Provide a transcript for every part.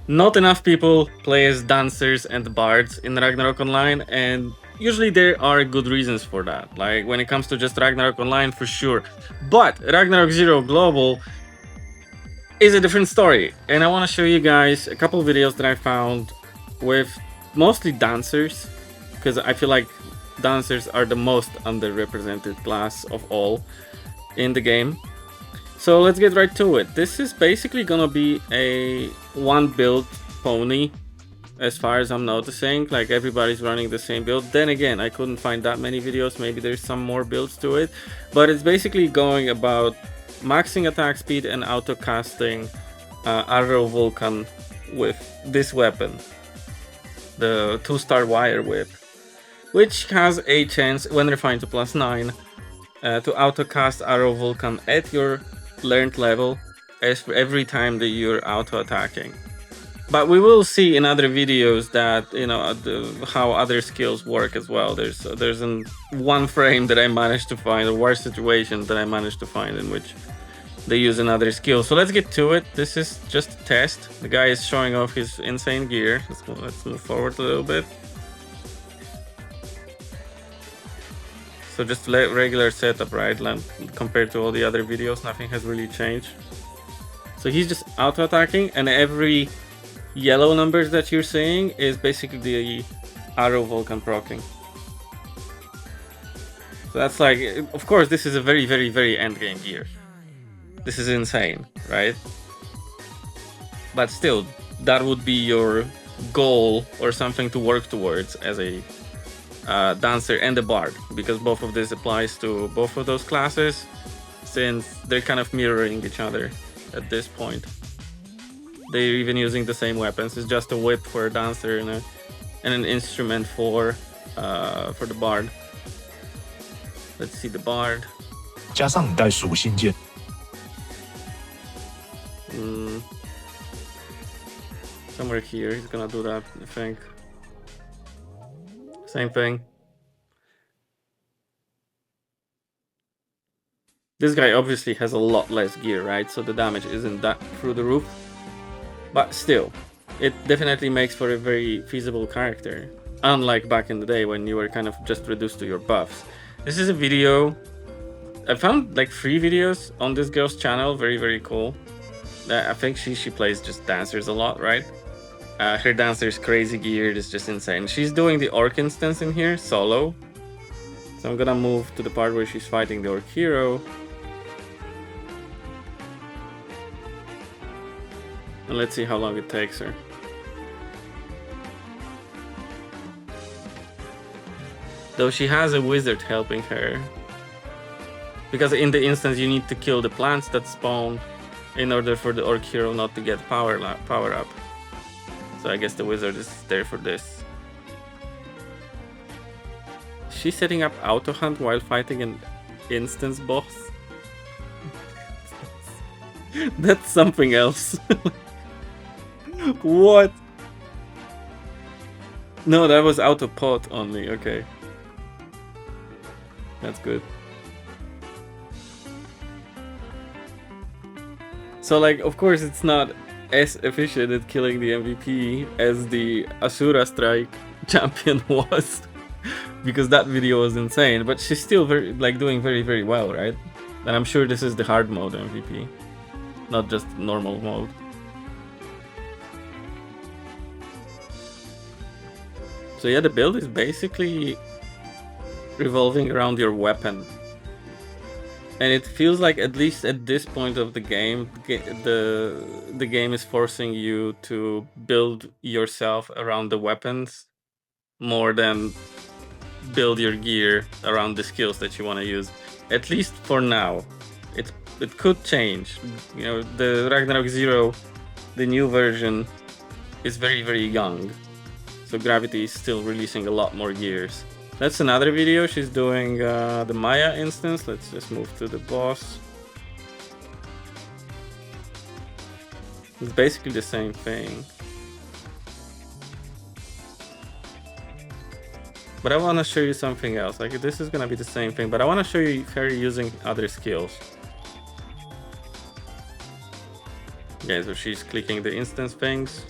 not enough people play as dancers and bards in Ragnarok Online, and usually there are good reasons for that. Like when it comes to just Ragnarok Online, for sure. But Ragnarok Zero Global is a different story, and I want to show you guys a couple videos that I found with mostly dancers, because I feel like dancers are the most underrepresented class of all in the game. So let's get right to it. This is basically gonna be a one build pony, as far as I'm noticing. Like everybody's running the same build. Then again, I couldn't find that many videos. Maybe there's some more builds to it, but it's basically going about maxing attack speed and auto casting ArrowVulcan with this weapon, the 2-star wire whip, which has a chance when refined to +9 to auto cast ArrowVulcan at your learned level every time that you're auto attacking. But we will see in other videos that, you know, how other skills work as well. There's one frame that I managed to find, a worse situation that I managed to find, in which they use another skill. So let's get to it. This is just a test. The guy is showing off his insane gear. Let's move forward a little bit. So just regular setup, right? Compared to all the other videos, nothing has really changed. So he's just auto-attacking, and every yellow numbers that you're seeing is basically the ArrowVulcan proccing. So that's like, of course, this is a very, very, very endgame gear. This is insane, right? But still, that would be your goal or something to work towards as a dancer and a bard, because both of this applies to both of those classes, since they're kind of mirroring each other at this point. They're even using the same weapons. It's just a whip for a dancer and an instrument for the bard. Let's see the bard. 加上你带属性键。Somewhere here, he's gonna do that, I think. Same thing. This guy obviously has a lot less gear, right? So the damage isn't that through the roof. But still, it definitely makes for a very feasible character. Unlike back in the day when you were kind of just reduced to your buffs. This is a video. I found like 3 videos on this girl's channel. Very, very cool. I think she plays just dancers a lot, right? Her dancer's crazy geared, is just insane. She's doing the orc instance in here, solo. So I'm gonna move to the part where she's fighting the orc hero. And let's see how long it takes her. Though she has a wizard helping her. Because in the instance you need to kill the plants that spawn in order for the orc hero not to get power up. So I guess the wizard is there for this. She's setting up auto hunt while fighting an instance boss. That's something else. What? No, that was auto pot only. Okay, that's good. So like, of course it's not as efficient at killing the MVP as the Asura Strike champion was, because that video was insane, but she's still doing very, very well, right? And I'm sure this is the hard mode MVP, not just normal mode. So yeah, the build is basically revolving around your weapon. And it feels like, at least at this point of the game, the game is forcing you to build yourself around the weapons more than build your gear around the skills that you want to use. At least for now. It could change. You know, the Ragnarok Zero, the new version, is very, very young. So Gravity is still releasing a lot more gears. That's another video. She's doing the Maya instance. Let's just move to the boss. It's basically the same thing. But I want to show you something else. Like, this is gonna be the same thing, but I want to show you her using other skills. Okay, so she's clicking the instance things.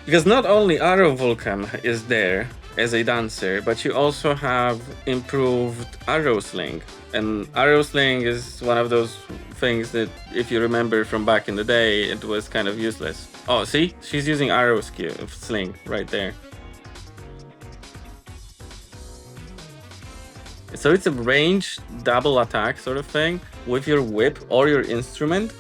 Because not only ArrowVulcan is there as a dancer, but you also have improved arrow sling. And arrow sling is one of those things that, if you remember from back in the day, it was kind of useless. Oh, see? She's using arrow sling right there. So it's a range double attack sort of thing with your whip or your instrument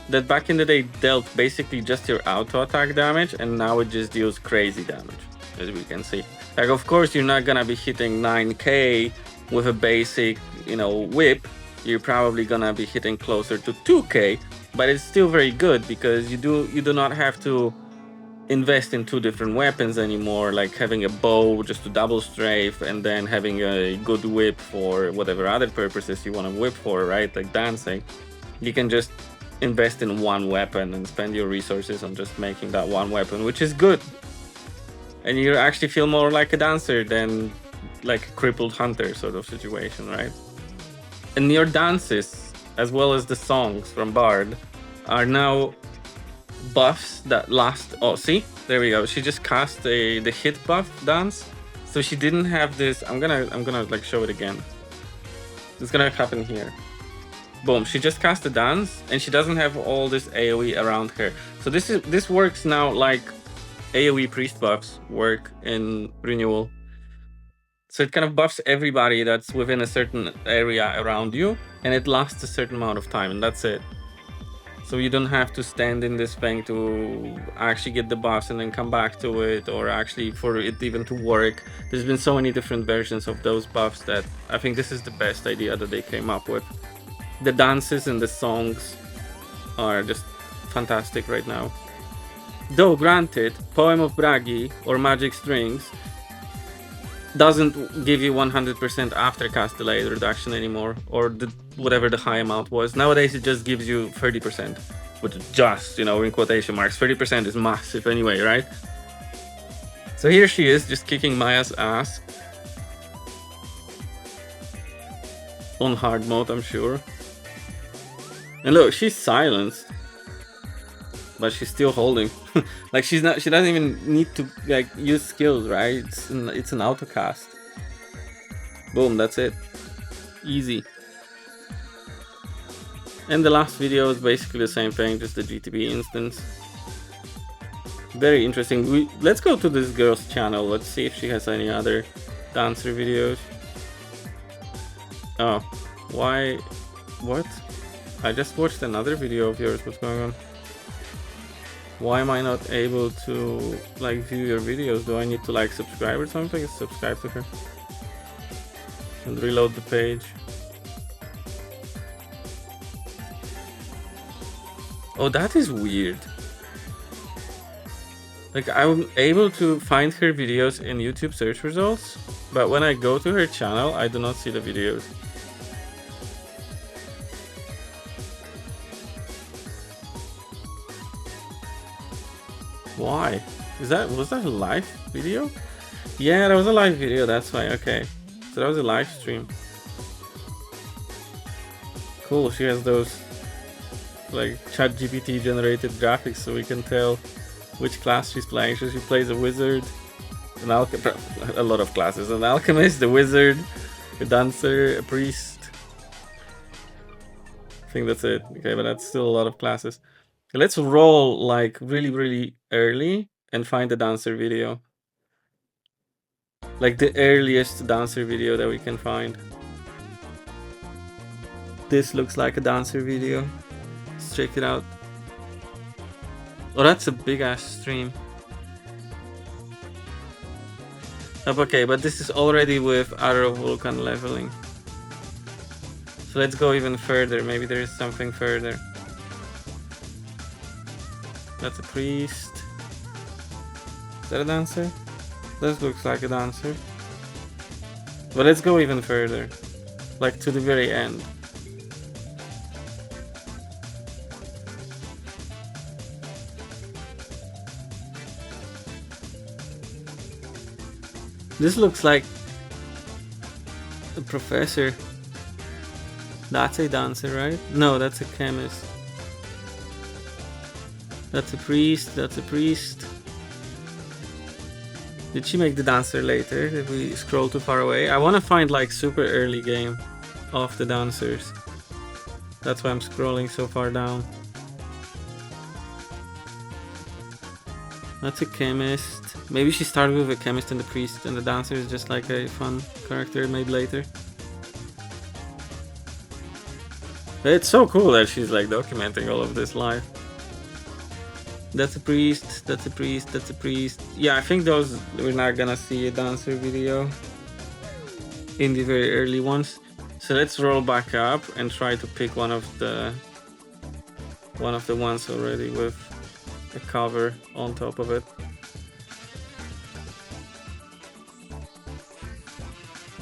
that back in the day dealt basically just your auto attack damage, and now it just deals crazy damage, as we can see. Like, of course, you're not gonna be hitting 9k with a basic, whip. You're probably gonna be hitting closer to 2k, but it's still very good because you do not have to invest in two different weapons anymore, like having a bow just to double strafe and then having a good whip for whatever other purposes you want to whip for, right? Like dancing. You can just invest in one weapon and spend your resources on just making that one weapon, which is good. And you actually feel more like a dancer than like a crippled hunter sort of situation, right? And your dances, as well as the songs from Bard, are now buffs that last. Oh, see, there we go. She just cast the hit buff dance, so she didn't have this. I'm gonna like show it again. It's gonna happen here. Boom, she just cast a dance and she doesn't have all this AoE around her. So this works now like AoE priest buffs work in Renewal. So it kind of buffs everybody that's within a certain area around you, and it lasts a certain amount of time, and that's it. So you don't have to stand in this thing to actually get the buffs and then come back to it, or actually for it even to work. There's been so many different versions of those buffs that I think this is the best idea that they came up with. The dances and the songs are just fantastic right now. Though granted, Poem of Bragi or Magic Strings doesn't give you 100% after cast delay reduction anymore, or whatever the high amount was. Nowadays it just gives you 30%, which is just, in quotation marks. 30% is massive anyway, right? So here she is, just kicking Maya's ass. On hard mode, I'm sure. And look, she's silenced, but she's still holding. Like she doesn't even need to like use skills, right? It's an autocast. Boom, that's it. Easy. And the last video is basically the same thing, just the GTB instance. Very interesting. Let's go to this girl's channel. Let's see if she has any other dancer videos. Oh, why? What? I just watched another video of yours. What's going on? Why am I not able to like view your videos? Do I need to like subscribe or something? Subscribe to her and reload the page. Oh, that is weird. Like, I'm able to find her videos in YouTube search results, but when I go to her channel, I do not see the videos. Why? Was that a live video? Yeah, that was a live video, that's why. Okay, so that was a live stream. Cool, she has those like ChatGPT generated graphics, so we can tell which class she's playing. So she plays a wizard, a lot of classes, an alchemist, a wizard, a dancer, a priest. I think that's it. Okay, but that's still a lot of classes. Let's roll like really early and find the dancer video. Like the earliest dancer video that we can find. This looks like a dancer video. Let's check it out. Oh, that's a big ass stream. Okay, but this is already with ArrowVulcan leveling. So let's go even further. Maybe there is something further. That's a priest. Is that a dancer? This looks like a dancer. But let's go even further. Like to the very end. This looks like a professor. That's a dancer, right? No, that's a chemist. That's a priest, that's a priest. Did she make the dancer later? Did we scroll too far away? I want to find like super early game of the dancers. That's why I'm scrolling so far down. That's a chemist. Maybe she started with a chemist and the priest, and the dancer is just like a fun character made later. It's so cool that she's like documenting all of this live. That's a priest, that's a priest, that's a priest. Yeah, I think those, we're not gonna see a dancer video in the very early ones. So let's roll back up and try to pick one of the ones already with a cover on top of it.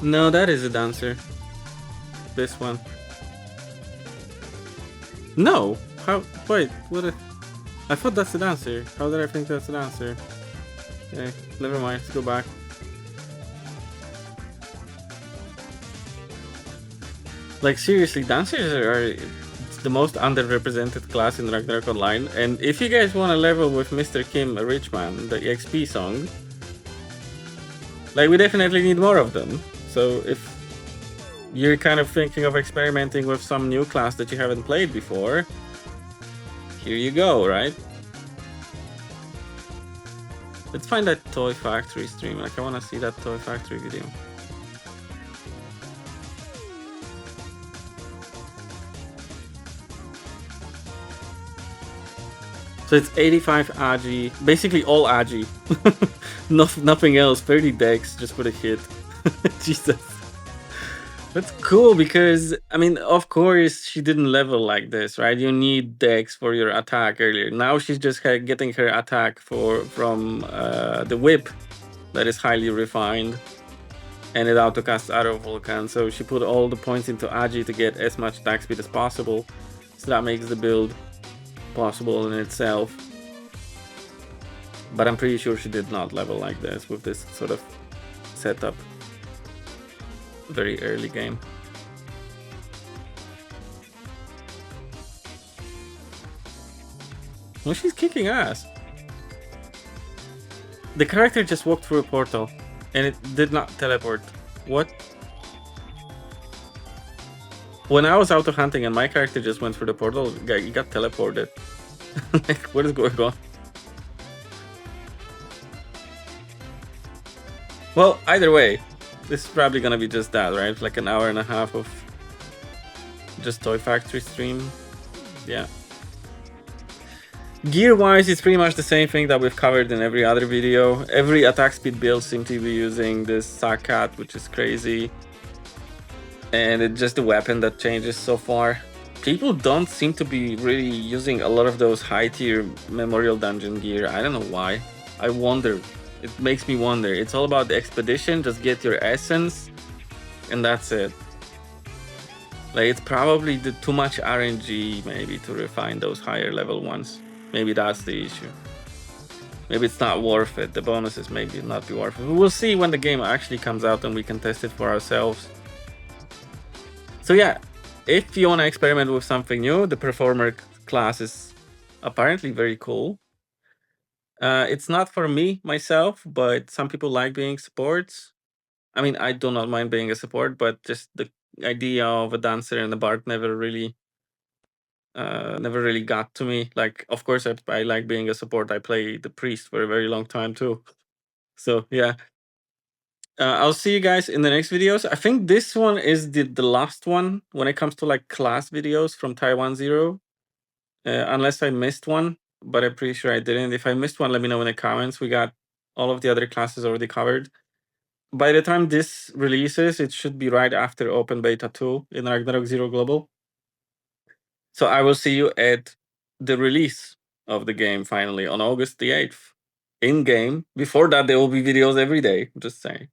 No, that is a dancer. This one. No! How? Wait, what? I thought that's a dancer. How did I think that's a dancer? Okay, never mind. Let's go back. Like, seriously, dancers are the most underrepresented class in Ragnarok Online. And if you guys want to level with Mr. Kim Richman, the EXP song, like, we definitely need more of them. So if you're kind of thinking of experimenting with some new class that you haven't played before, here you go, right? Let's find that Toy Factory stream. Like, I want to see that Toy Factory video. So it's 85 Agi, basically all Agi. Nothing else, 30 decks just for the hit. Jesus. That's cool because, I mean, of course, she didn't level like this, right? You need decks for your attack earlier. Now she's just getting her attack from the whip that is highly refined. And it autocasts ArrowVulcan, so she put all the points into Agi to get as much attack speed as possible. So that makes the build possible in itself. But I'm pretty sure she did not level like this with this sort of setup. Very early game. Well, she's kicking ass. The character just walked through a portal and it did not teleport. What? When I was auto hunting and my character just went through the portal, he got teleported. Like, what is going on? Well, either way, this is probably gonna be just that, right? Like an hour and a half of just Toy Factory stream. Yeah. Gear-wise, it's pretty much the same thing that we've covered in every other video. Every attack speed build seems to be using this Sakat, which is crazy. And it's just the weapon that changes so far. People don't seem to be really using a lot of those high-tier Memorial Dungeon gear. I don't know why. I wonder. It makes me wonder. It's all about the expedition. Just get your essence, and that's it. Like, it's probably too much RNG, maybe, to refine those higher level ones. Maybe that's the issue. Maybe it's not worth it. The bonuses maybe not be worth it. We'll see when the game actually comes out and we can test it for ourselves. So yeah, if you want to experiment with something new, the Performer class is apparently very cool. It's not for me, myself, but some people like being supports. I mean, I do not mind being a support, but just the idea of a dancer and a bard never really got to me. Like, of course, I like being a support. I play the priest for a very long time too. So yeah, I'll see you guys in the next videos. I think this one is the last one when it comes to like class videos from Taiwan Zero, unless I missed one, but I'm pretty sure I didn't. If I missed one, let me know in the comments. We got all of the other classes already covered. By the time this releases, it should be right after Open Beta 2 in Ragnarok Zero Global. So I will see you at the release of the game finally on August the 8th. In game. Before that, there will be videos every day. Just saying.